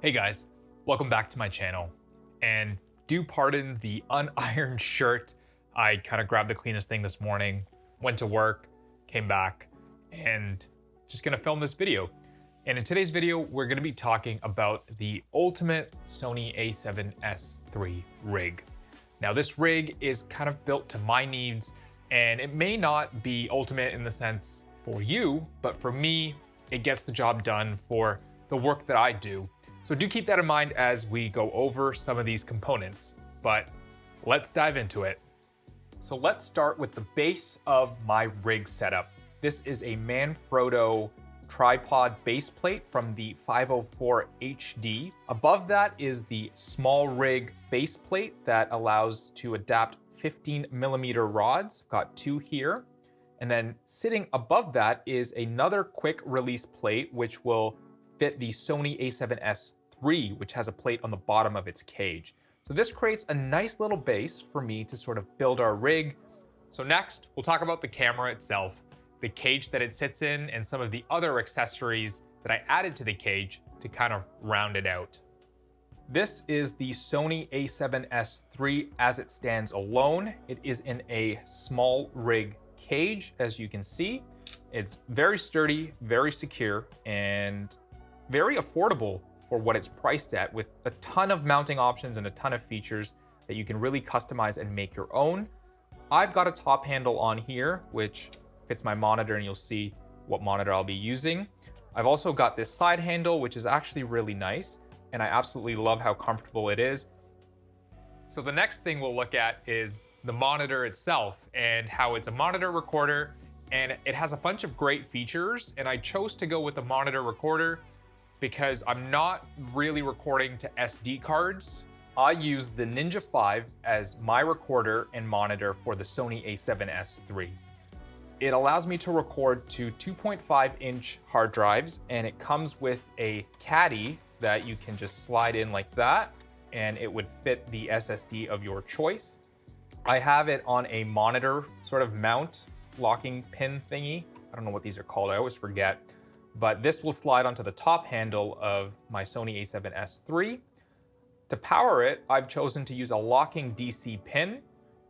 Hey guys, welcome back to my channel. And do pardon the unironed shirt. I kind of grabbed the cleanest thing this morning, went to work, came back, and just gonna film this video. And in today's video, we're gonna be talking about the ultimate Sony A7S III rig. Now this rig is kind of built to my needs, and it may not be ultimate in the sense for you, but for me, it gets the job done for the work that I do. So do keep that in mind as we go over some of these components, but let's dive into it. So let's start with the base of my rig setup. This is a Manfrotto tripod base plate from the 504 HD. Above that is the small rig base plate that allows to adapt 15mm rods. Got two here. And then sitting above that is another quick release plate, which will fit the Sony A7S III, which has a plate on the bottom of its cage. So this creates a nice little base for me to sort of build our rig. So next, we'll talk about the camera itself, the cage that it sits in, and some of the other accessories that I added to the cage to kind of round it out. This is the Sony A7S III as it stands alone. It is in a small rig cage, as you can see. It's very sturdy, very secure, and very affordable for what it's priced at, with a ton of mounting options and a ton of features that you can really customize and make your own. I've got a top handle on here, which fits my monitor, and you'll see what monitor I'll be using. I've also got this side handle, which is actually really nice, and I absolutely love how comfortable it is. So the next thing we'll look at is the monitor itself and how it's a monitor recorder, and it has a bunch of great features, and I chose to go with a monitor recorder because I'm not really recording to SD cards. I use the Ninja 5 as my recorder and monitor for the Sony A7S III. It allows me to record to 2.5-inch hard drives, and it comes with a caddy that you can just slide in like that, and it would fit the SSD of your choice. I have it on a monitor sort of mount locking pin thingy. I don't know what these are called, I always forget. But this will slide onto the top handle of my Sony A7S III. To power it, I've chosen to use a locking DC pin,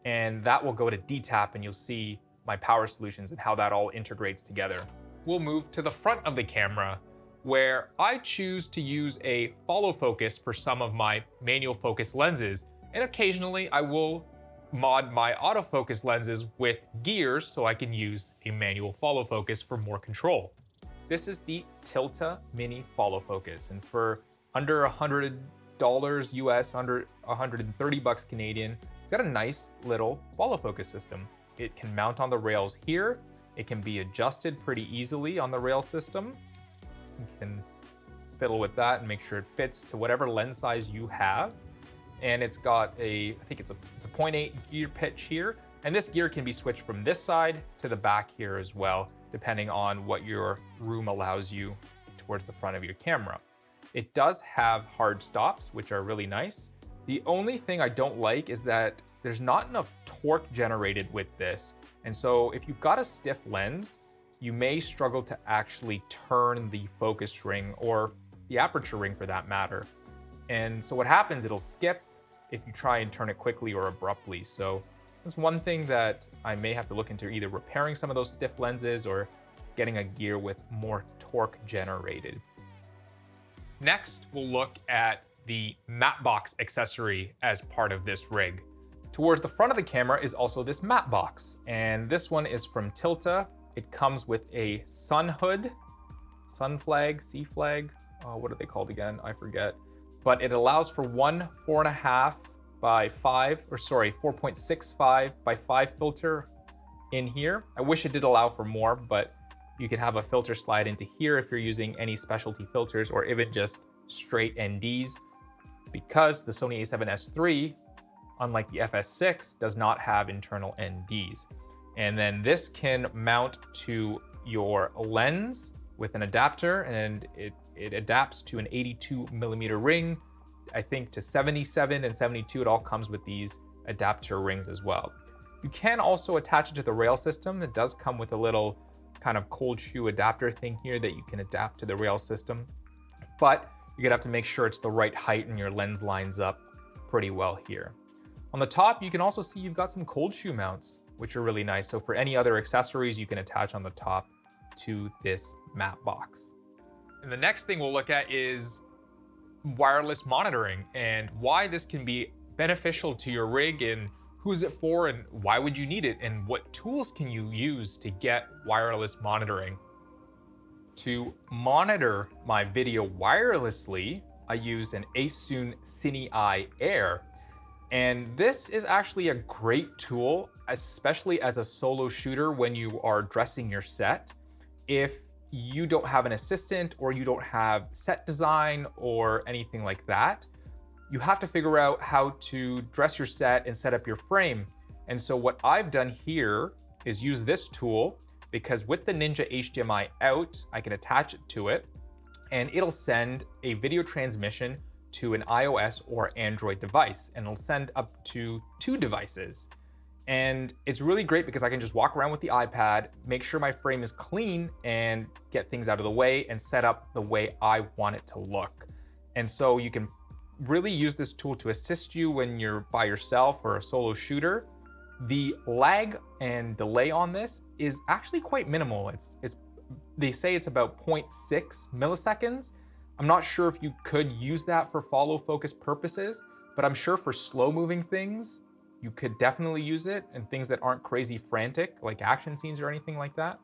and that will go to DTAP, and you'll see my power solutions and how that all integrates together. We'll move to the front of the camera, where I choose to use a follow focus for some of my manual focus lenses, and occasionally I will mod my autofocus lenses with gears so I can use a manual follow focus for more control. This is the Tilta Mini Follow Focus, and for under $100 US, under 130 bucks Canadian, it's got a nice little follow focus system. It can mount on the rails here. It can be adjusted pretty easily on the rail system. You can fiddle with that and make sure it fits to whatever lens size you have. And it's got I think it's a 0.8 gear pitch here. And this gear can be switched from this side to the back here as well, depending on what your room allows you towards the front of your camera. It does have hard stops, which are really nice. The only thing I don't like is that there's not enough torque generated with this. And so if you've got a stiff lens, you may struggle to actually turn the focus ring, or the aperture ring for that matter. And so what happens, it'll skip if you try and turn it quickly or abruptly. So that's one thing that I may have to look into, either repairing some of those stiff lenses or getting a gear with more torque generated. Next, we'll look at the matte box accessory as part of this rig. Towards the front of the camera is also this matte box, and this one is from Tilta. It comes with a sun hood, sun flag, sea flag, what are they called again? I forget. But it allows for one 4.5 by 5, or sorry, 4.65 by 5 filter in here. I wish it did allow for more, but you can have a filter slide into here if you're using any specialty filters, or even just straight NDs, because the Sony A7S III, unlike the FS6, does not have internal NDs. And then this can mount to your lens with an adapter, and it adapts to an 82mm ring, I think to 77 and 72. It all comes with these adapter rings as well. You can also attach it to the rail system. It does come with a little kind of cold shoe adapter thing here that you can adapt to the rail system. But You're gonna have to make sure it's the right height and your lens lines up pretty well here. On the top, you can also see you've got some cold shoe mounts, which are really nice. So for any other accessories you can attach on the top to this matte box. And the next thing we'll look at is wireless monitoring and why this can be beneficial to your rig and who's it for and why would you need it and what tools can you use to get wireless monitoring. To monitor my video wirelessly, I use an A7SIII Air. And this is actually a great tool, especially as a solo shooter when you are dressing your set. If you don't have an assistant or you don't have set design or anything like that, you have to figure out how to dress your set and set up your frame. And so what I've done here is use this tool because with the Ninja HDMI out, I can attach it to it and it'll send a video transmission to an iOS or Android device, and it'll send up to 2 devices. And it's really great because I can just walk around with the iPad, make sure my frame is clean and get things out of the way and set up the way I want it to look. And so you can really use this tool to assist you when you're by yourself or a solo shooter. The lag and delay on this is actually quite minimal. They say it's about 0.6 milliseconds. I'm not sure if you could use that for follow focus purposes, but I'm sure for slow moving things, you could definitely use it and things that aren't crazy frantic, like action scenes or anything like that.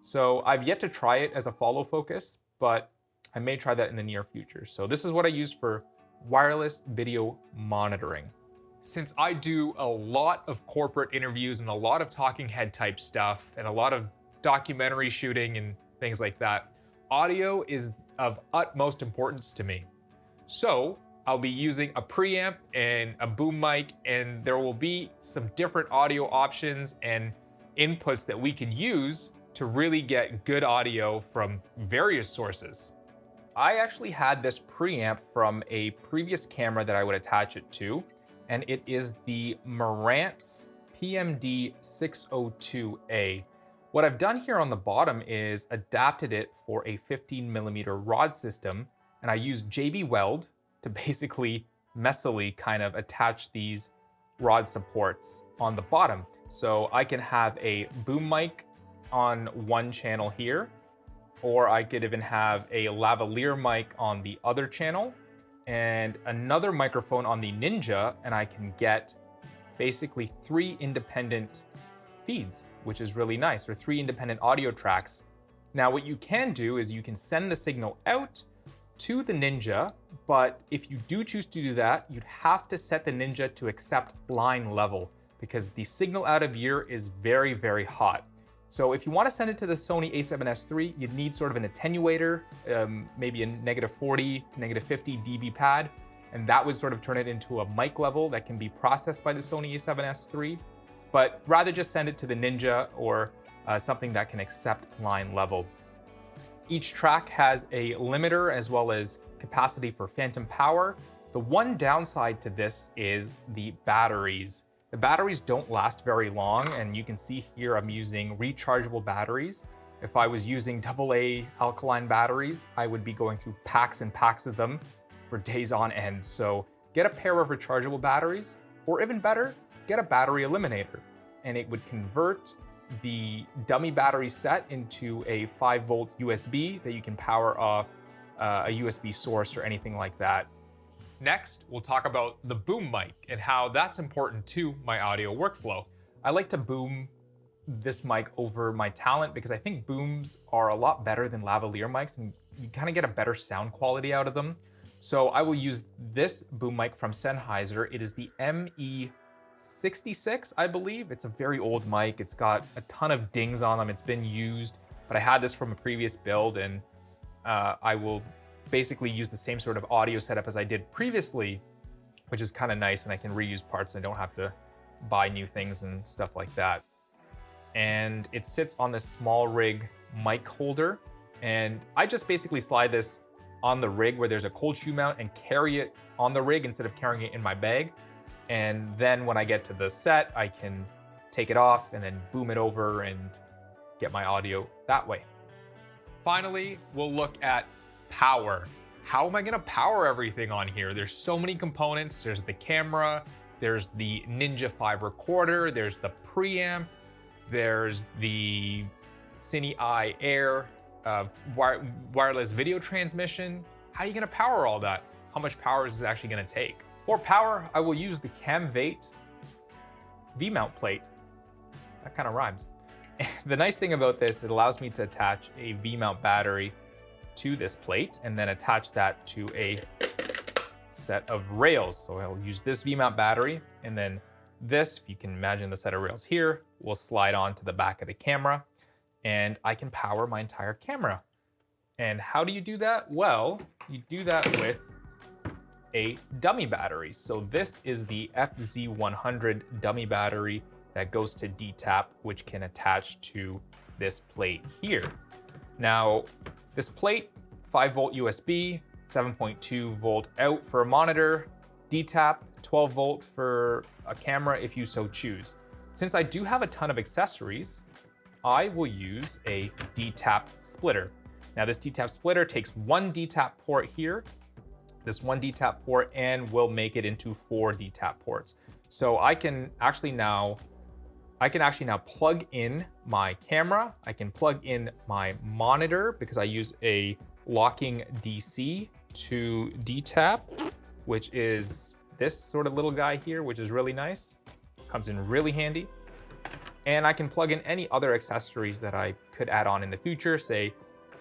So I've yet to try it as a follow focus, but I may try that in the near future. So this is what I use for wireless video monitoring. Since I do a lot of corporate interviews and a lot of talking head type stuff and a lot of documentary shooting and things like that, audio is of utmost importance to me. So I'll be using a preamp and a boom mic, and there will be some different audio options and inputs that we can use to really get good audio from various sources. I actually had this preamp from a previous camera that I would attach it to, and it is the Marantz PMD 602A. What I've done here on the bottom is adapted it for a 15mm rod system, and I used JB Weld to basically messily kind of attach these rod supports on the bottom. So I can have a boom mic on one channel here, or I could even have a lavalier mic on the other channel and another microphone on the Ninja, and I can get basically 3 independent feeds, which is really nice, or 3 independent audio tracks. Now what you can do is you can send the signal out to the Ninja, but if you do choose to do that, you'd have to set the Ninja to accept line level because the signal out of ear is very, very hot. So if you want to send it to the Sony A7S III, you'd need sort of an attenuator, maybe a -40 to -50 dB pad, and that would sort of turn it into a mic level that can be processed by the Sony A7S III. But rather just send it to the Ninja or something that can accept line level. Each track has a limiter as well as capacity for phantom power. The one downside to this is the batteries. The batteries don't last very long, and you can see here I'm using rechargeable batteries. If I was using AA alkaline batteries, I would be going through packs and packs of them for days on end. So get a pair of rechargeable batteries, or even better, get a battery eliminator, and it would convert the dummy battery set into a 5-volt USB that you can power off a USB source or anything like that. Next, we'll talk about the boom mic and how that's important to my audio workflow. I like to boom this mic over my Talent because I think booms are a lot better than lavalier mics and you kind of get a better sound quality out of them. So I will use this boom mic from Sennheiser. It is the ME66, I believe. It's a very old mic. It's got a ton of dings on them. It's been used, but I had this from a previous build, and I will basically use the same sort of audio setup as I did previously, which is kind of nice, and I can reuse parts and I don't have to buy new things and stuff like that. And it sits on this small rig mic holder, and I just basically slide this on the rig where there's a cold shoe mount and carry it on the rig instead of carrying it in my bag. And then when I get to the set, I can take it off and then boom it over and get my audio that way. Finally, we'll look at power. how am I gonna power everything on here? There's so many components. There's the camera, there's the Ninja 5 recorder, there's the preamp, there's the A7SIII Air wireless video transmission. How are you gonna power all that? How much power is this actually gonna take? For power, I will use the Camvate V-mount plate. That kind of rhymes. The nice thing about this, it allows me to attach a V-mount battery to this plate and then attach that to a set of rails. So I'll use this V-mount battery, and then this, if you can imagine the set of rails here, will slide onto the back of the camera, and I can power my entire camera. And how do you do that? Well, you do that with a dummy battery. So this is the FZ100 dummy battery that goes to DTAP, which can attach to this plate here. Now, this plate, 5-volt USB, 7.2 volt out for a monitor, DTAP, 12 volt for a camera if you so choose. Since I do have a ton of accessories, I will use a DTAP splitter. Now this DTAP splitter takes one DTAP port here, this one DTAP port, and will make it into 4 DTAP ports. So I can actually now plug in my camera, I can plug in my monitor because I use a locking DC to DTAP, which is this sort of little guy here, which is really nice. Comes in really handy. And I can plug in any other accessories that I could add on in the future, say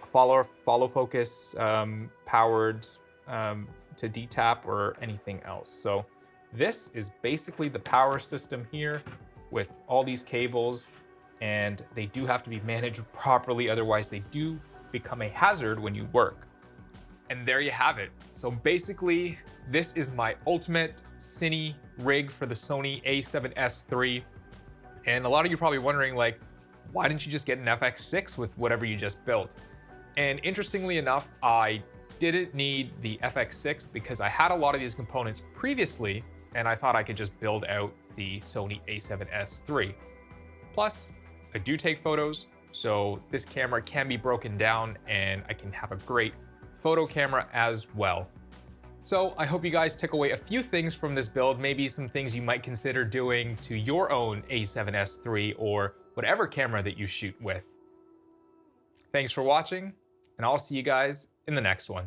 a follow focus powered to DTAP or anything else. So this is basically the power system here with all these cables, and they do have to be managed properly, otherwise they do become a hazard when you work. And there you have it. So basically, this is my ultimate cine rig for the Sony A7S III. And a lot of you are probably wondering, like, why didn't you just get an FX6 with whatever you just built? And interestingly enough, I didn't need the FX6 because I had a lot of these components previously, and I thought I could just build out the Sony A7S III. Plus, I do take photos, so this camera can be broken down and I can have a great photo camera as well. So I hope you guys took away a few things from this build, maybe some things you might consider doing to your own A7S III or whatever camera that you shoot with. Thanks for watching, and I'll see you guys in the next one.